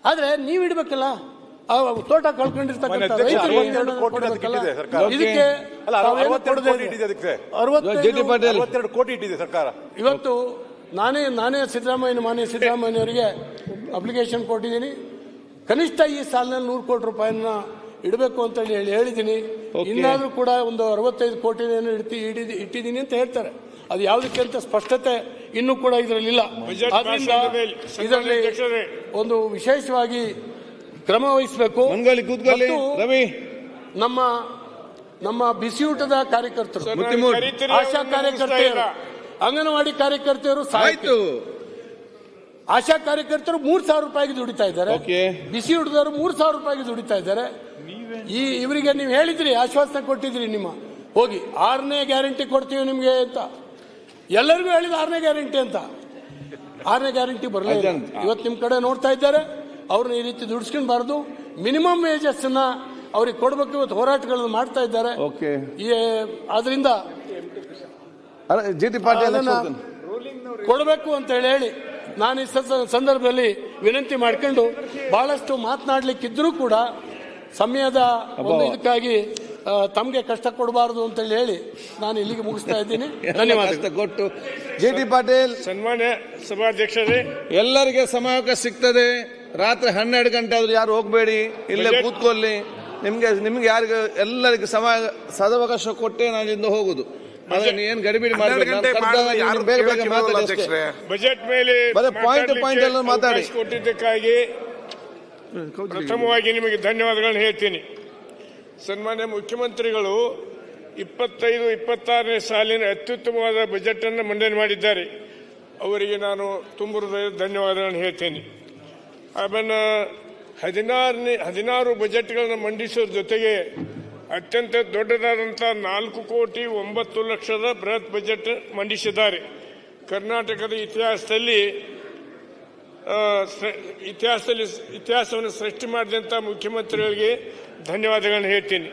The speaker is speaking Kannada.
ಆದ್ರೆ ನೀವು ಇಡ್ಬೇಕಲ್ಲ, ತೋಟ ಕಳ್ಕೊಂಡಿರ್ತಕ್ಕಂಥ ಇದಕ್ಕೆ 62 ಕೋಟಿ ಇಟ್ಟಿದೆ ಸರ್ಕಾರ. ಇವತ್ತು ಮಾನ್ಯ ಸಿದ್ದರಾಮಯ್ಯನವರಿಗೆ ಅಪ್ಲಿಕೇಶನ್ ಕೊಟ್ಟಿದ್ದೀನಿ. ಕನಿಷ್ಠ ಈ ಸಾಲಿನಲ್ಲಿ 100 ಕೋಟಿ ರೂಪಾಯಿನ ಇಡಬೇಕು ಅಂತ ಹೇಳಿದ್ದೀನಿ. ಇನ್ನಾದ್ರೂ ಕೂಡ ಒಂದು 65 ಕೋಟಿ ಇಟ್ಟಿದ್ದೀನಿ ಅಂತ ಹೇಳ್ತಾರೆ. ಅದು ಯಾವುದಕ್ಕೆ ಅಂತ ಸ್ಪಷ್ಟತೆ ಇನ್ನೂ ಕೂಡ ಇದರಲ್ಲಿಲ್ಲ. ಆದ್ರಿಂದ ಇದರಲ್ಲಿ ಒಂದು ವಿಶೇಷವಾಗಿ ಕ್ರಮ ವಹಿಸಬೇಕು. ನಮ್ಮ ಬಿಸಿಯೂಟದ ಕಾರ್ಯಕರ್ತರು, ಆಶಾ ಕಾರ್ಯಕರ್ತೆಯರು, ಅಂಗನವಾಡಿ ಕಾರ್ಯಕರ್ತೆಯರು, ಆಶಾ ಕಾರ್ಯಕರ್ತರು 3,000 ರೂಪಾಯಿಗೆ ದುಡಿತಾ ಇದ್ದಾರೆ. ಬಿಸಿಯೂಟದವರು 3,000 ರೂಪಾಯಿಗೆ ದುಡಿತಾ ಇದ್ದಾರೆ. ಇವರಿಗೆ ನೀವು ಹೇಳಿದ್ರಿ, ಆಶ್ವಾಸನೆ ಕೊಟ್ಟಿದ್ರಿ, ಹೋಗಿ 6ನೇ ಗ್ಯಾರಂಟಿ ಕೊಡ್ತೀವಿ ನಿಮ್ಗೆ ಅಂತ ಎಲ್ಲರಿಗೂ ಹೇಳಿದ 6ನೇ ಗ್ಯಾರಂಟಿ ಅಂತ. 6ನೇ ಗ್ಯಾರಂಟಿ ಬರಲಿಲ್ಲ. ಇವತ್ತು ನಿಮ್ ಕಡೆ ನೋಡ್ತಾ ಇದ್ದಾರೆ, ಅವ್ರನ್ನ ಈ ರೀತಿ ದುಡಿಸ್ಕೊಂಡ್ಬಾರ್ದು. ಮಿನಿಮಮ್ ವೇಜಸ್ ಅನ್ನ ಅವ್ರಿಗೆ ಕೊಡ್ಬೇಕು. ಇವತ್ತು ಹೋರಾಟಗಳನ್ನು ಮಾಡ್ತಾ ಇದ್ದಾರೆ. ಆದ್ರಿಂದ ಕೊಡಬೇಕು ಅಂತ ಹೇಳಿ ನಾನು ಈ ಸಂದರ್ಭದಲ್ಲಿ ವಿನಂತಿ ಮಾಡ್ಕೊಂಡು, ಬಹಳಷ್ಟು ಮಾತನಾಡ್ಲಿಕ್ಕಿದ್ರೂ ಕೂಡ ಸಮಯದ ಒಂದು ಇದಕ್ಕಾಗಿ ತಮಗೆ ಕಷ್ಟ ಕೊಡಬಾರದು ಅಂತ ಹೇಳಿ ನಾನು ಇಲ್ಲಿಗೆ ಮುಗಿಸ್ತಾ ಇದ್ದೀನಿ. ಧನ್ಯವಾದ. ಕೊಟ್ಟು ಜೆ.ಟಿ. ಪಾಟೀಲ್, ಸನ್ಮಾನ್ಯ ಸಭಾಧ್ಯಕ್ಷರೇ, ಎಲ್ಲರಿಗೆ ಸಮಯಾವಕಾಶ ಸಿಗ್ತದೆ. ರಾತ್ರಿ 12 ಗಂಟೆ ಆದ್ರೂ ಯಾರು ಹೋಗ್ಬೇಡಿ, ಇಲ್ಲೇ ಕೂತ್ಕೊಳ್ಳಿ. ನಿಮ್ಗೆ ಯಾರಿಗ ಎಲ್ಲರಿಗೆ ಸದಾವಕಾಶ ಕೊಟ್ಟೆ ನಾನು ಇಲ್ಲಿಂದ ಹೋಗುದು. ಏನ್ ಗಡಿಬಿಡಿ ಮಾಡಬೇಕು, ಬೇಗ ಬೇಗ ಮಾತಾಡಿ. ಬಜೆಟ್ ಮೇಲೆ ಪಾಯಿಂಟ್ ಎಲ್ಲ ಮಾತಾಡಿ. ಕೊಟ್ಟಿದ್ದಕ್ಕಾಗಿ ಪ್ರಥಮವಾಗಿ ನಿಮಗೆ ಧನ್ಯವಾದಗಳನ್ನು ಹೇಳ್ತೀನಿ. ಸನ್ಮಾನ್ಯ ಮುಖ್ಯಮಂತ್ರಿಗಳು 25-26ನೇ ಸಾಲಿನ ಅತ್ಯುತ್ತಮವಾದ ಬಜೆಟ್ ಅನ್ನು ಮಂಡನೆ ಮಾಡಿದ್ದಾರೆ. ಅವರಿಗೆ ನಾನು ತುಂಬ ಧನ್ಯವಾದಗಳನ್ನು ಹೇಳ್ತೇನೆ. ಆಮೇಲೆ 16 ಬಜೆಟ್ಗಳನ್ನು ಮಂಡಿಸೋದ್ರ ಜೊತೆಗೆ ಅತ್ಯಂತ ದೊಡ್ಡದಾದಂಥ 4,09,00,000 ಬೃಹತ್ ಬಜೆಟ್ ಮಂಡಿಸಿದ್ದಾರೆ. ಕರ್ನಾಟಕದ ಇತಿಹಾಸವನ್ನು ಸೃಷ್ಟಿ ಮಾಡಿದಂಥ ಮುಖ್ಯಮಂತ್ರಿಗಳಿಗೆ ಧನ್ಯವಾದಗಳನ್ನು ಹೇಳ್ತೀನಿ.